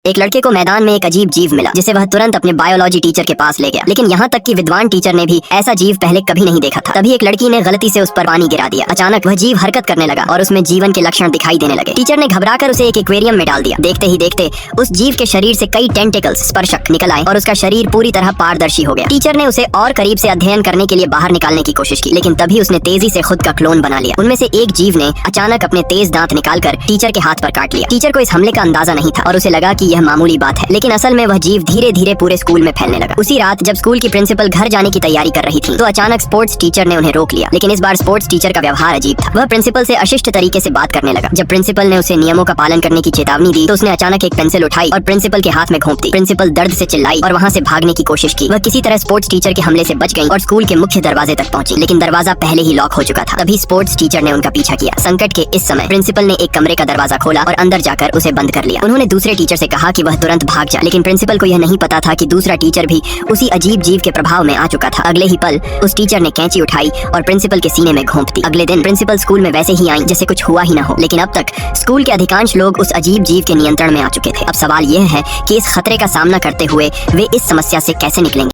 एक लड़के को मैदान में एक अजीब जीव मिला जिसे वह तुरंत अपने बायोलॉजी टीचर के पास ले गया, लेकिन यहाँ तक कि विद्वान टीचर ने भी ऐसा जीव पहले कभी नहीं देखा था। तभी एक लड़की ने गलती से उस पर पानी गिरा दिया। अचानक वह जीव हरकत करने लगा और उसमें जीवन के लक्षण दिखाई देने लगे। टीचर ने घबराकर उसे एक एक्वेरियम में डाल दिया। देखते ही देखते उस जीव के शरीर से कई टेंटिकल्स स्पर्शक निकल आए और उसका शरीर पूरी तरह पारदर्शी हो गया। टीचर ने उसे और करीब से अध्ययन करने के लिए बाहर निकालने की कोशिश की, लेकिन तभी उसने तेजी से खुद का क्लोन बना लिया। उनमें से एक जीव ने अचानक अपने तेज दांत निकालकर टीचर के हाथ पर काट लिया। टीचर को इस हमले का अंदाजा नहीं था और उसे लगा कि यह मामूली बात है, लेकिन असल में वह जीव धीरे धीरे पूरे स्कूल में फैलने लगा। उसी रात जब स्कूल की प्रिंसिपल घर जाने की तैयारी कर रही थी तो अचानक स्पोर्ट्स टीचर ने उन्हें रोक लिया, लेकिन इस बार स्पोर्ट्स टीचर का व्यवहार अजीब था। वह प्रिंसिपल से अशिष्ट तरीके से बात करने लगा। जब प्रिंसिपल ने उसे नियमों का पालन करने की चेतावनी दी तो उसने अचानक एक पेंसिल उठाई और प्रिंसिपल के हाथ में घोंप दी। प्रिंसिपल दर्द से चिल्लाई और वहाँ से भागने की कोशिश की। वह किसी तरह स्पोर्ट्स टीचर के हमले से बच गई और स्कूल के मुख्य दरवाजे तक पहुंची, लेकिन दरवाजा पहले ही लॉक हो चुका था। तभी स्पोर्ट्स टीचर ने उनका पीछा किया। संकट के इस समय प्रिंसिपल ने एक कमरे का दरवाजा खोला और अंदर जाकर उसे बंद कर लिया। उन्होंने दूसरे टीचर से कहा कि वह तुरंत भाग जाए, लेकिन प्रिंसिपल को यह नहीं पता था कि दूसरा टीचर भी उसी अजीब जीव के प्रभाव में आ चुका था। अगले ही पल उस टीचर ने कैंची उठाई और प्रिंसिपल के सीने में घोंप दी। अगले दिन प्रिंसिपल स्कूल में वैसे ही आई जैसे कुछ हुआ ही न हो, लेकिन अब तक स्कूल के अधिकांश लोग उस अजीब जीव के नियंत्रण में आ चुके थे। अब सवाल यह है कि इस खतरे का सामना करते हुए वे इस समस्या से कैसे निकलेंगे।